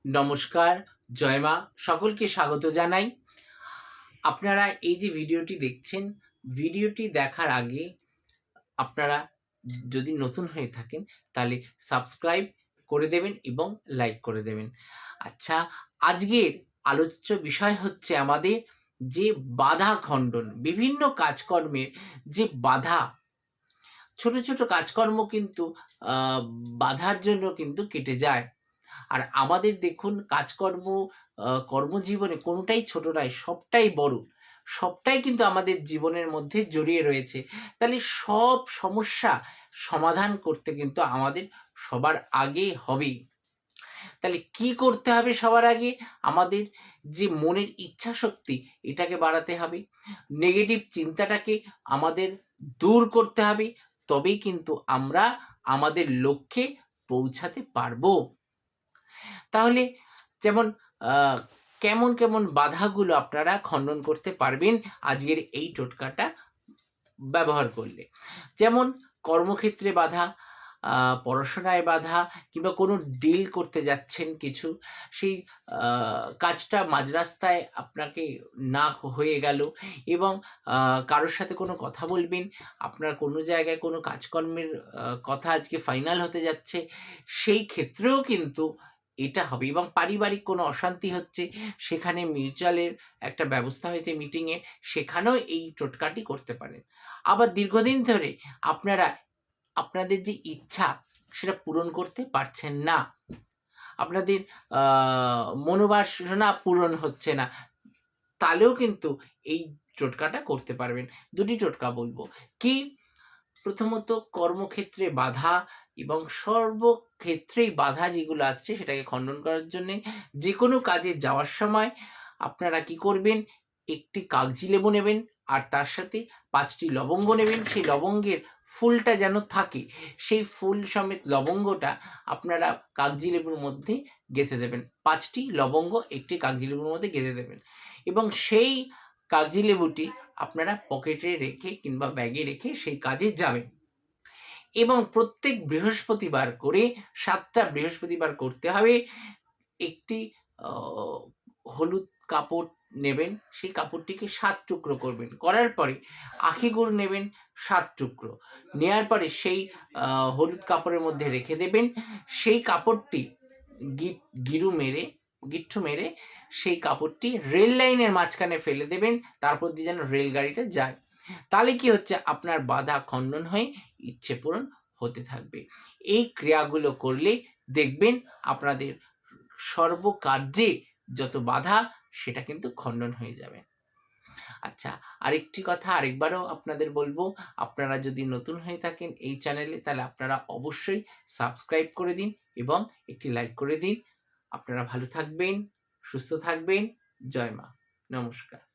নমস্কার, জয় মা। সকলকে স্বাগত জানাই। আপনারা এই যে ভিডিওটি দেখছেন, ভিডিওটি দেখার আগে আপনারা যদি নতুন হয়ে থাকেন তাহলে সাবস্ক্রাইব করে দেবেন এবং লাইক করে দেবেন। আচ্ছা, আজকের আলোচ্য বিষয় হচ্ছে আমাদের যে বাধা খণ্ডন, বিভিন্ন কাজকর্মের যে বাধা, ছোট ছোট কাজকর্ম কিন্তু বাধার জন্য কিন্তু কেটে যায়। আর আমাদের দেখুন কাজকর্ম, কর্মজীবনে কোনোটাই ছোট নয়, সবটাই বড়। সবটাই কিন্তু আমাদের জীবনের মধ্যে জড়িয়ে রয়েছে। তাহলে সব সমস্যা সমাধান করতে কিন্তু আমাদের সবার আগে হবেই। তাহলে কি করতে হবে সবার আগে? আমাদের যে মনের ইচ্ছাশক্তি, এটাকে বাড়াতে হবে। নেগেটিভ চিন্তাটাকে আমাদের দূর করতে হবে। তবেই কিন্তু আমরা আমাদের লক্ষ্যে পৌঁছাতে পারবো। তাহলে যেমন আহ, কেমন কেমন বাধাগুলো আপনারা খণ্ডন করতে পারবেন আজকের এই টোটকাটা ব্যবহার করলে। যেমন কর্মক্ষেত্রে বাধা, পড়াশোনায় বাধা, কিংবা কোনো ডিল করতে যাচ্ছেন কিছু, সেই কাজটা মাঝ রাস্তায় আপনাকে না হয়ে গেল, এবং কারোর সাথে কোনো কথা বলবেন, আপনার কোনো জায়গায় কোনো কাজকর্মের কথা আজকে ফাইনাল হতে যাচ্ছে, সেই ক্ষেত্রেও কিন্তু এটা হবে। এবং পারিবারিক কোনো অশান্তি হচ্ছে, সেখানে মিউচুয়ালের একটা ব্যবস্থা হয়েছে মিটিংয়ে, সেখানেও এই টোটকাটি করতে পারেন। আবার দীর্ঘদিন ধরে আপনারা আপনাদের যে ইচ্ছা সেটা পূরণ করতে পারছেন না, আপনাদের মনোবাসনা পূরণ হচ্ছে না, তাহলেও কিন্তু এই টোটকাটা করতে পারবেন। দুটি টোটকা বলবো। কি? প্রথমত কর্মক্ষেত্রে বাধা এবং সর্বক্ষেত্রেই বাধা যেগুলো আসছে সেটাকে খণ্ডন করার জন্যে যে কোনো কাজে যাওয়ার সময় আপনারা কি করবেন? একটি কাগজি লেবু নেবেন, আর তার সাথে 5টি লবঙ্গ নেবেন। সেই লবঙ্গের ফুলটা যেন থাকে, সেই ফুল সমেত লবঙ্গটা আপনারা কাগজি লেবুর মধ্যে গেঁথে দেবেন। 5টি লবঙ্গ একটি কাগজি লেবুর মধ্যে গেঁথে দেবেন, এবং সেই কাগজি লেবুটি আপনারা পকেটে রেখে কিংবা ব্যাগে রেখে সেই কাজে যাবেন। এবং প্রত্যেক বৃহস্পতিবার করে 7টা বৃহস্পতিবার করতে হবে। একটি হলুদ কাপড় নেবেন, সেই কাপড়টিকে 7 টুকরো করবেন। করার পরে আখি গুড় নেবেন 7 টুকরো। নেয়ার পরে সেই হলুদ কাপড়ের মধ্যে রেখে দেবেন। সেই কাপড়টি গিট্টু মেরে সেই কাপড়টি রেল লাইনের মাঝখানে ফেলে দেবেন, তারপর দিয়ে যেন রেলগাড়িটা যায়। তাহলে কি হচ্ছে? আপনার বাধা খণ্ডন হয়ে ইচ্ছে পূরণ হতে থাকবে। এই ক্রিয়াগুলো করলে দেখবেন আপনাদের সর্বকার্যে যত বাধা সেটা কিন্তু খণ্ডন হয়ে যাবে। আচ্ছা, আরেকটি কথা আরেকবারও আপনাদের বলবো, আপনারা যদি নতুন হয়ে থাকেন এই চ্যানেলে তাহলে আপনারা অবশ্যই সাবস্ক্রাইব করে দিন এবং একটি লাইক করে দিন। আপনারা ভালো থাকবেন, সুস্থ থাকবেন। জয় মা। নমস্কার।